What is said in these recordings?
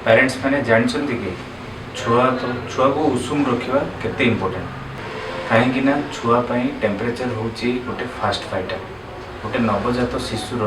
Parents मैंने जानते कि छुआ को उषुम रखा केते इम्पोर्टेंट कहीं छुआपाई टेम्परेचर हूँ गोटे फास्ट भाइटाल गोटे नवजात शिशुर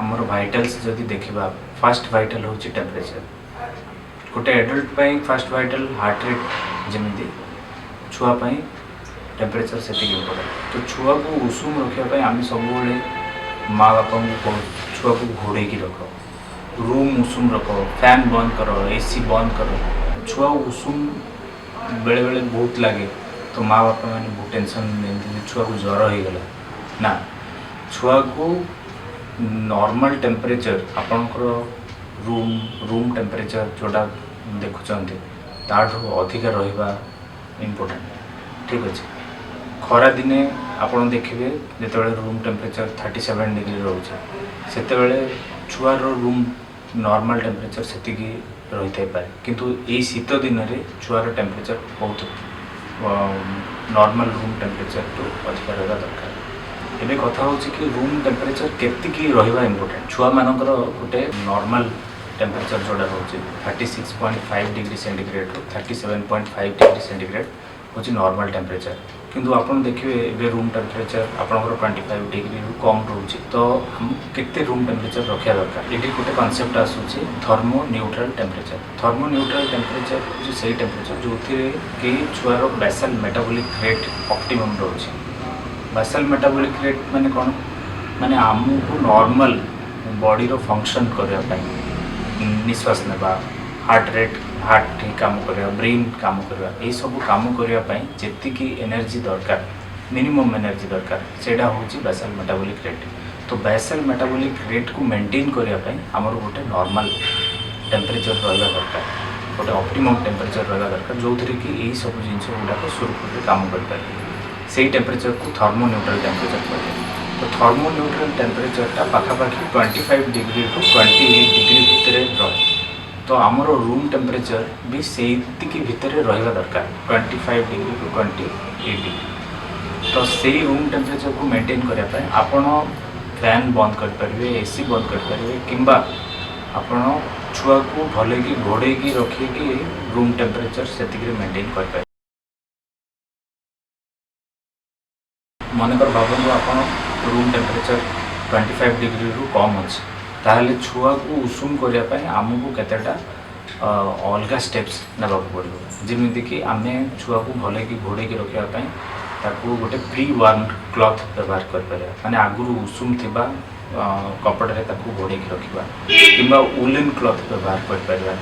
आमर भाइटाल्स जदि देखा फास्ट भाइटाल हूँ टेम्परेचर गोटे adult fast vital heart rate जमी छुआपाई टेम्परेचर से इम्पोर्टेंट तो छुआ को उषुम रखापी आम सब माँ बापा को छुआ को घोड़े रख रूम उषुम रख फैन बंद कर एसी बंद कर छुआ उषुम बेले बेले बहुत लगे तो माँ बापा मैंने बहुत टेंशन छुआ को ज्वर हो गला ना छुआ को नॉर्मल टेम्परेचर आपणकर रूम टेम्परेचर जोटा देखुंत ताठू अधिक रहा इम्पोर्टेंट ठीक अच्छे खरा दिने आपड़ देखिए जो रूम टेम्परेचर 37 डिग्री रोचे से छुआर रूम नॉर्मल टेम्परेचर से रही था पारे किंतु यही शीत दिन में छुआर टेम्परेचर बहुत नॉर्मल रूम टेम्परेचर तो अधिक रहा दरकार एवं कथा हो कि रूम टेम्परेचर केतिकी रहा इम्पोर्टेंट छुआ मानकर गोटे नॉर्मल टेम्परेचर जोड़ा रोचे 36.5 डिग्री सेंटीग्रेड रू 37.5 डिग्री सेंटीग्रेड हूँ नॉर्मल टेम्परेचर किंतु आपन देखिए ए रूम टेम्परेचर आपंकर 25 डिग्री रू कम रोचे तो हम केते रूम टेम्परेचर रखा दरकार ये गोटे कॉन्सेप्ट आसूसी थर्मो न्यूट्रल टेम्परेचर हूँ से टेम्परेचर जो कि छुआर बेसल मेटाबॉलिक रेट ऑप्टिमम रोचे बेसल मेटाबॉलिक रेट माने कौन माने आमको नॉर्मल बॉडी रो फंक्शन करने निश्वास नेबा हार्ट रेट हार्ट ठीक काम करवा ब्रेन काम करवा ये सब काम करने जी एनर्जी दरकार मिनिमम एनर्जी दरकार सेटा हूँ बेसल मेटाबॉलिक रेट तो बेसल मेटाबॉलिक रेट को मेंटेन करने आमर गोटे नॉर्मल टेम्परेचर रहा दरकार गोटे ऑप्टिमम टेम्परेचर रहा दरकार जो थी कि यही सब जिनस गुड़ाक सुरखुरी काम करें से टेम्परेचर को थर्मो न्यूट्रल टेम्परेचर करें तो थर्मो न्यूट्रल टेम्परेचरटा पाखापाखि 25 डिग्री टू 28 डिग्री भितर रहे तो आमर रूम टेम्परेचर भी से भितर रहा दरकार 25 डिग्री टू 28 डिग्री तो से रूम टेम्परेचर को मेंटेन करने आपण फैन बंद करेंगे एसी बंद करेंगे किंबा आपण छुआ को भले कि घोड़े रखिए रूम टेम्परेचर से मेंटेन करें मनकर भावतु आप रूम टेम्परेचर 25 डिग्री रू कम अच्छे ताहले छुआ को उषुम करने आमको केतेटा अलग स्टेप्स नाक पड़ो जमीती कि आम छुआ को भले कि घोड़े रखापी ताकू गोटे प्री वार्म क्लथ व्यवहार करें माने आगुरी उषुम थिबा कपड़े घोड़े रखा कि वुलन क्लथ व्यवहार करें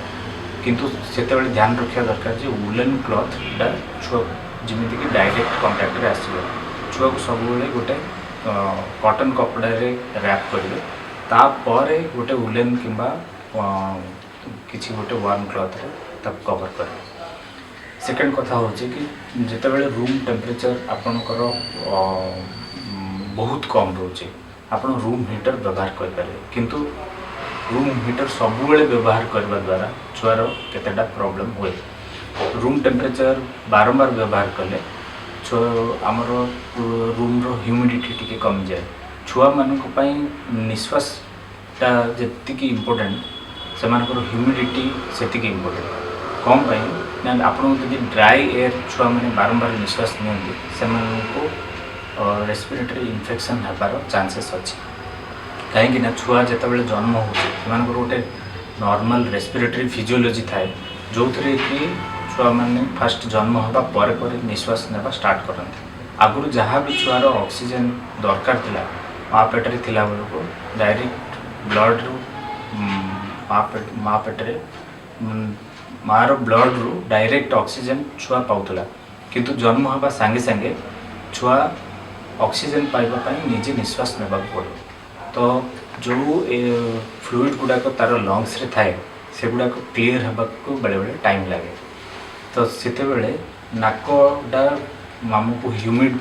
किंतु से ध्यान रखा दरकार जो वुलन क्लथटा छुआ जमीती कि डायरेक्ट कंटाक्ट रे आसो छुआ को सब गोटे कॉटन कपड़ा रैप करेंगे तापर गोटे वुलन किंबा किसी गोटे वार्म क्लथ कवर करें सेकेंड कथा हो कि जितेबाला रूम टेम्परेचर आपणकर बहुत कम रोचे आप रूम हीटर व्यवहार करें किंतु रूम हीटर सबुबले व्यवहार करने द्वारा छुआर केतेटा प्रॉब्लम हुए रूम टेम्परेचर बारंबार व्यवहार कले आमर रूम रो ह्यूमिडिटी टी कमी जाए छुआ मानक निश्वासटा जी इम्पोर्टेंट से ह्यूमिडिटी से इम्पोर्टेंट कम पाई आपको जब ड्राई एयर छुआ मैंने बारंबार निश्वास नहीं रेस्पिरेटरी इन्फेक्शन होबार चांसेस अच्छे कहीं छुआ जिते जन्म हो गोटे नॉर्मल रेस्पिरेटरी फिजियोलॉजी थाए जो थी कि छुआ मैंने फास्ट जन्म होगा पर निश्वास नेबा स्टार्ट करते आगुरी जहाँ भी छुआर ऑक्सीजन दरकार थिला माँ पेटरे थिला बेलू डायरेक्ट ब्लड रू माँ पेटरे माँ ब्लड रू डायरेक्ट ऑक्सीजन छुआ पाउला किंतु जन्म होगा सांगे सांगे छुआ ऑक्सीजन पाइबापी निजे निश्वास नेबा पड़ो तो जो फ्लूइड गुड़ाक तार लंग्स रे थाए से गुड़ाक क्लीयर होगा बेले बेले टाइम लगे तो सेतेबेले नाकटा आमको ह्यूमिड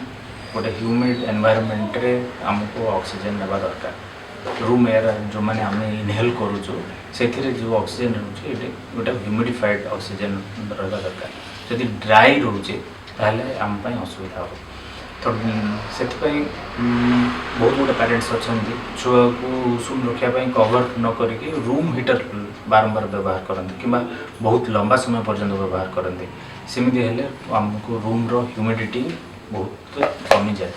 गोटे ह्यूमिड एनवायरनमेंट रे आमको ऑक्सीजन नेबा दरकार रूम एयर जो मैंने आम इनहेल करूँ से जो ऑक्सीजन रोचे गोटे ह्यूमिडिफाइड ऑक्सीजन रहा दरकार जदि ड्राई रोचे ताहले आम असुविधा हो तो से बहुत गुटे पेरेंट्स अच्छा छुआ को उषुम रखापी कवर न करके रूम हीटर बारंबार व्यवहार करते कि बहुत लंबा समय पर्यंत व्यवहार करते सेमती हेल्ले आमको रूम ह्यूमिडिटी बहुत कमी जाए।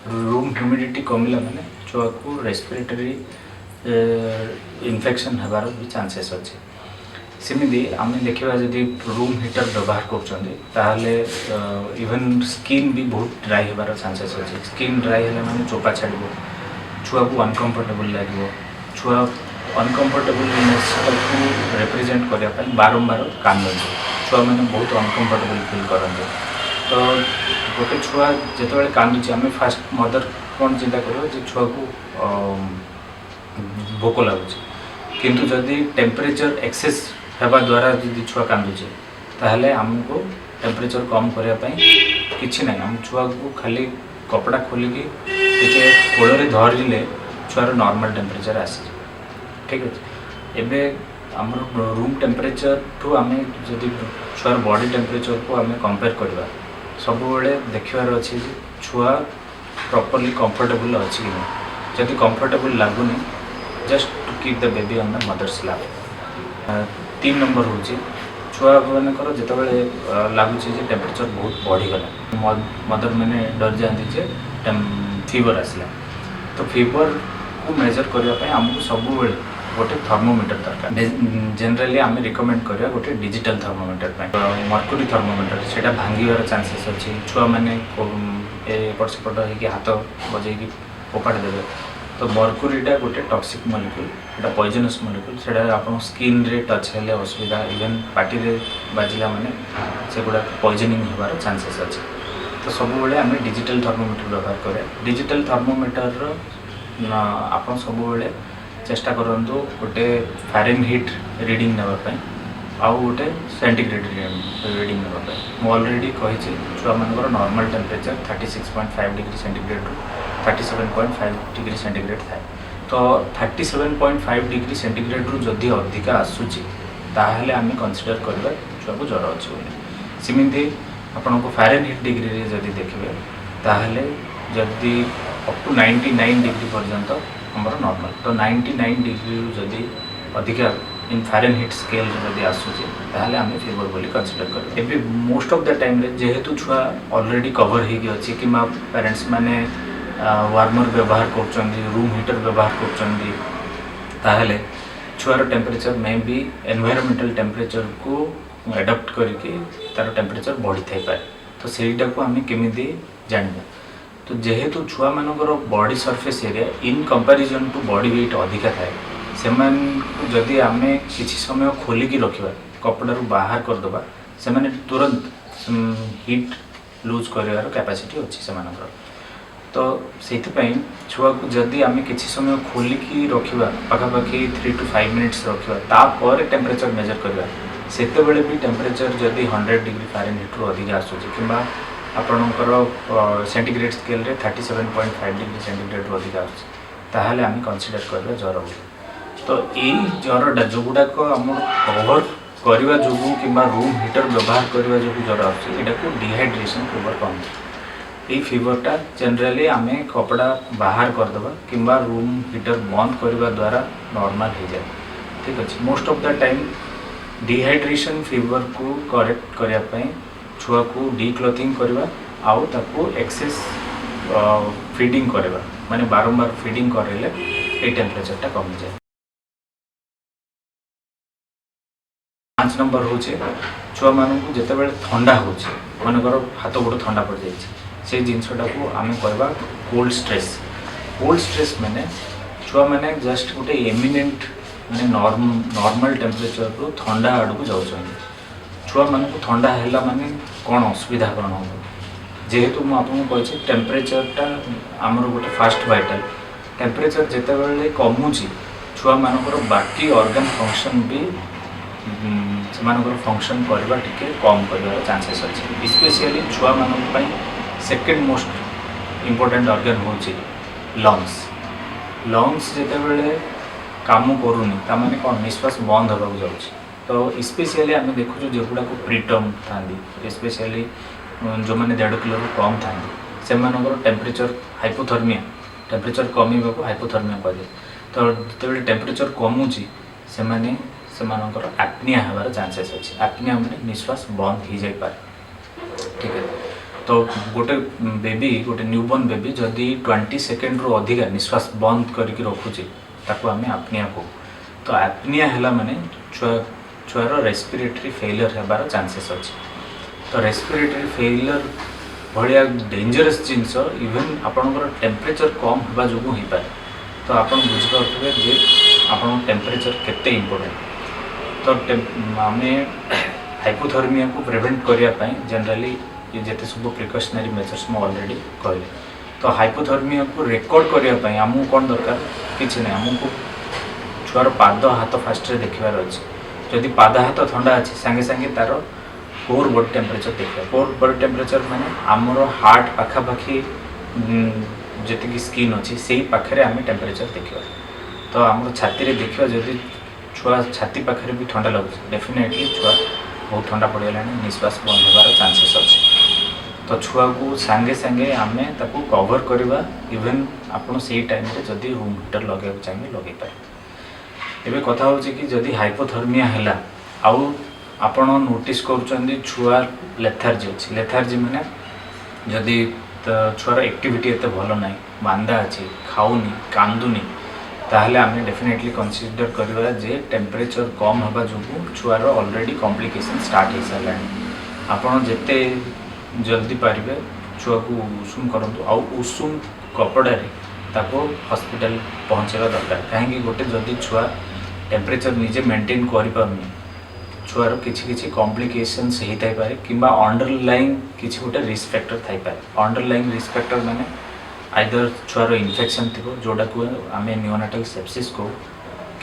रूम ह्यूमिडिटी कमिला माने छुआ को रेस्पिरेटरी इन्फेक्शन होबार भी चांसेस अच्छे। सेमती आम देखा जदि रूम हीटर व्यवहार करते इवन स्किन भी बहुत ड्राई होबार चांसेस अच्छे। स्किन ड्राई है माने चोपा छाड़ छुआ को अनकंफर्टेबल लगे छुआ अनकंफर्टेबलनेस को रिप्रेजेंट करने बारंबार कांदते छुआ मैंने बहुत अनकंफर्टेबल फील करते। तो गोटे छुआ जिते कांदुचे आम फास्ट मदर कौन चिंता कर छुआ को भोक लगुच किंतु जदि टेम्परेचर एक्सेस होगा द्वारा जदि छुआ कांदुचे ताहले आमको टेम्परेचर कम करने किसी ना आम छुआ को खाली कपड़ा खोलिकी टे कोड़े धरिले छुआर नॉर्मल टेम्परेचर आसी ठीक अच्छे। एवं आम रूम टेम्परेचर ठू आम जदि छुआर बॉडी टेम्परेचर को आम कंपेयर करवा सब देखार अच्छे छुआ प्रॉपर्ली कंफर्टेबल अच्छी कि नहीं। जदि कंफर्टेबल लगुनि just to keep the baby on the mother's lap. 3 number हूँ छुआ मानकर जो लगुच टेम्परेचर बहुत बढ़ीगला मदर मैंने डर जाती फीवर आसला तो फीवर को मेजर करने आमको सब गोटे थर्मोमीटर दरकार। जनरली आम रिकमेंड करा गोटे डिजिटल थर्मोमीटर मर्क्यूरी थर्मोमीटर से भांगार चांसेस अच्छी। छुआ मैंने एपट सेपट हो हाथ बजे फोपाड़ी देवे तो मर्क्यूरीटा गोटे टॉक्सिक मॉलिक्यूल एटा पॉइजनस मॉलिक्यूल से आप स्किन रे टच हेले असुविधा इवेन पार्टी रे बाजिला माने से गुड़ा पॉइजनिंग होबार चांसेस अच्छे। तो सब आम डिजिटल थर्मोमीटर व्यवहार करें। डिजिटल थर्मोमीटर आप सब चेष्टा करंतु गोटे फारेनहीट रीडिंग नापी आउ गोटे सेंटीग्रेड रीडिंग नापी मुझे ऑलरेडी कही छुआ मानकर नॉर्मल टेम्परेचर 36.5 डिग्री सेंटीग्रेड रु 37.5 डिग्री सेंटीग्रेड थाए। तो 37.5 डिग्री सेंटीग्रेड रु जदि अधिका आसूची ताहले आम कंसीडर करवा छुआ को ज्वर अच्छे बोली। सेमती आपन को फारेनहीट डिग्री जदि देखिए ताहले जदि अप टू 99 डिग्री पर्यंत हमारा नॉर्मल तो 99 डिग्री जदि अधिका इन फारेनहीट स्केल जदि आसूचे ताहले आम फीवर बोली कंसीडर कर। एबे मोस्ट ऑफ द टाइम जेहेतु छुआ ऑलरेडी कवर हो कि पेरेंट्स माने वार्मर व्यवहार कर रूम हीटर व्यवहार कर छुआर टेम्परेचर में भी एनवायरमेंटल टेम्परेचर को एडप्ट करके तार टेम्परेचर बढ़ी थाई पाए। तो सेटा को आम केमी जानवा तो जेहेतु छुआ मानकर body surface area in comparison to body weight अधिका थाए से जदि आम किसी समय खोलिकी रखा कपड़ा बाहर करदे से तुरंत हीट लूज कर कैपेसिटी अच्छी से तो से छुआ को जदि आम किसी समय खोलिकी रखा पाखापाखि 3 to 5 मिनिट्स रखा तापर टेम्परेचर मेजर करवा से भी टेम्परेचर जदि 100 डिग्री फारेनहीट रु अधिक आसूची कि आपणकर सेंटीग्रेड स्केल रे 37.5 डिग्री सेंटीग्रेड रु अधिक आसूची आम कंसीडर करवा ज्वर बोली। तो यही ज्वरटा जो गुड़ाक आम कवर करने जो कि रूम हीटर व्यवहार करने जो ज्वर आको डिहाइड्रेशन फीवर कहते। ये फीवरटा जनरली आम कपड़ा बाहर करदे कि रूम हीटर बंद करने द्वारा नॉर्मल हो जाए ठीक अच्छे। Most of the time dehydration fever को करेक्ट करने छुआ को डीक्लॉथिंग करवा आउ ताको एक्सेस फीडिंग करवा माने बारंबार फीडिंग करेले ये टेम्परेचरटा कमी जाए। 5 नंबर हूँ छुआ मानू जिते ठंडा हो मनकर हाथ गोड़ ठंडा पड़ जाए से जिनसटा को आम कहवा कोल्ड स्ट्रेस। कोल्ड स्ट्रेस माने छुआ मैंने जस्ट गोटे एमिनेंट माने नॉर्मल टेम्परेचर रू ठंडा आड़ को जाऊँ छुआ मान ठंडा है माने कौन असुविधा कौन हो जेहेतु मुझे टेम्परेचरटा आमर गोटे फास्ट वाइटल टेम्परेचर जिते कमुची छुआ मानकर बाकी ऑर्गन फंक्शन भी से फंक्शन करवा टिके कम कर चांसेस अच्छे। स्पेशली छुआ मान सेकेंड मोस्ट इम्पोर्टेंट ऑर्गन हूँ लंग्स। लंग्स जिते काम करूनी ताने कौन निश्वास बंद होगा जाऊँ तो स्पेशली आम देखु जो गुड़ा प्रीटर्म था स्पेशली जो मैंने 1.5 किलो कम था से टेम्परेचर हाइपोथर्मिया टेम्परेचर कमिबा को हाइपोथर्मिया कहुए। तो जो टेम्परेचर कमुची से एपनिया हमार चांसेस अच्छे। एपनिया मैंने निश्वास बंद हो जाए पारे, ठीक है। तो गोटे बेबी गोटे न्यूबॉर्न बेबी जदि 20 सेकेंड रू अधिका निश्वास बंद करके रखुची ताको आम एपनिया कहू। तो एपनिया है माने छुआर रेस्पिरेटरी फेलियर होबार चांसेस अच्छे। तो रेस्पिरेटरी फेलियर भाया डेंजरस जिनस इवेन आपणकर टेम्परेचर कम होगा जो हो पाए। तो आप बुझिपारे जे आप टेम्परेचर केते इम्पोर्टेंट। तो आम हाइपोथर्मिया को प्रिवेंट करने जनरली ये जिते सब प्रिकॉशनरी मेजर्स मैं ऑलरेडी कहली। तो हाइपोथर्मिया को रिकॉर्ड करने आमको कौन दरकार किसी ना, आमको छुआर पाद हाथ फास्ट देखार अच्छे। जदि पाद हाथ ठंडा अच्छे सांगे सांगे तार कोर बॉडी टेम्परेचर देखा। कोर बॉडी टेम्परेचर माने आमर हार्ट पाखापाखि जी स्किन अच्छी से ही पाखे आम टेम्परेचर देखा। तो आम छाती रे देखा जदि छुआ छाती पाखे भी ठंडा लगुच डेफिनेटली छुआ बहुत ठंडा पड़गला, निश्वास बंद होबार चांसेस अच्छे। तो छुआ को सांगे सांगे आम ताको कवर करवा। इवेन आपड़ से टाइम जदि रूम हीटर लगे चाहिए लगे पारे। एबे कथा हो कि जदि हाइपोथर्मिया है आउ आपण नोटिस कर छुआ लेथार्जी अच्छी। लेथार्जी माने जदि छुआर एक्टिविटी एत भल ना, बांदा अच्छी, खाऊनी, कांदुनी, ताहले आम डेफिनेटली कनसिडर करवा जे टेम्परेचर कम होगा जो छुआर ऑलरेडी कॉम्प्लिकेशन स्टार्ट हो सारा। आपड़ जिते जल्दी पारे छुआ को उषुम करूँ आउ उषुम कपड़ा ताको हॉस्पिटल पहुँचेगा दरकार। कहीं गोटे जदि छुआ टेम्परेचर निजे मेंटेन करें छुआर किसी कॉम्प्लिकेशंस होता है कि अंडरलाइन किसी गोटे रिस्क फैक्टर थाई पारे। अंडरलाइन रिस्क फैक्टर माने आइदर छुआर इन्फेक्शन थी जोटा को आम नियोनाटल सेप्सिस को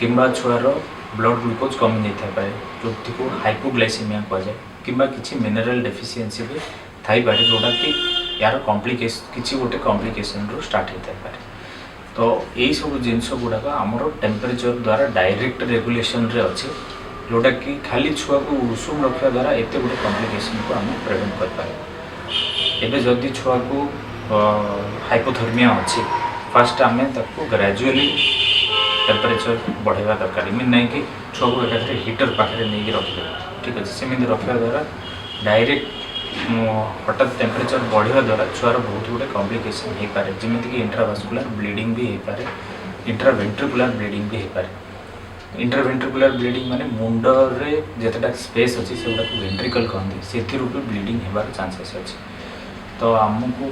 कि छुआर ब्लड ग्लूकोज कमी जाता है जो को हाइपोग्लाइसेमिया कहुए कि किसी मिनरल डेफिशिएंसी भी थाई पारे जोटा कि यार कॉम्प्लिकेशन किसी गोटे कॉम्प्लिकेशन रू स्टार्ट होता है। तो यही सब जिनस गुड़ाक आमर टेम्परेचर द्वारा डायरेक्ट रेगुलेशन रे अच्छे जोटा कि खाली छुआ को उषुम रखा द्वारा एत गोटे कॉम्प्लिकेशन को आम प्रिवेंट कर। एबे जदि छुआ को हाइपोथर्मिया अच्छी फास्ट आम ग्रेजुअली टेम्परेचर बढ़ावा दरकार। इमिन नहीं कि छुआ को एकाथरे हीटर पाखे नहीं रखिदे, ठीक अच्छे। सेमती रखा द्वारा डायरेक्ट हठात टेम्परेचर बढ़िया द्वारा छुआर बहुत गुड़े कॉम्प्लिकेशन हो पाए जमीक इंट्रावास्कुलर ब्लीडिंग भी हो पाए, इंट्रावेंट्रिकुलर ब्लीडिंग भी हो पाए। इंट्रावेंट्रिकुलर ब्लीडिंग माने मुंडरे जितेटा स्पेस अच्छी से वेंट्रिकल कहते से भी ब्लीडिंग होबार चांसेस अच्छे। तो आमको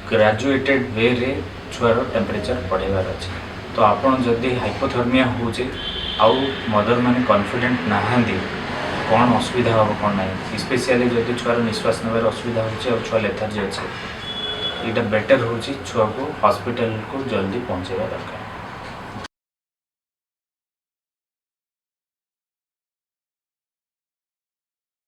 ग्रेजुएटेड वे रे छुआर टेम्परेचर बढ़ार अच्छे। तो आपड़ जदि हाइपोथर्मिया हो आउ मदर माने कॉन्फिडेंट नहांती कौन असुविधा हम कौन ना, स्पेशली जदि छुआर निश्वास नबार असुविधा हो छुआ लेथार्जी अच्छे, यहाँ बेटर हो छुआ को हॉस्पिटल को जल्दी पहुँचेगा दरकार।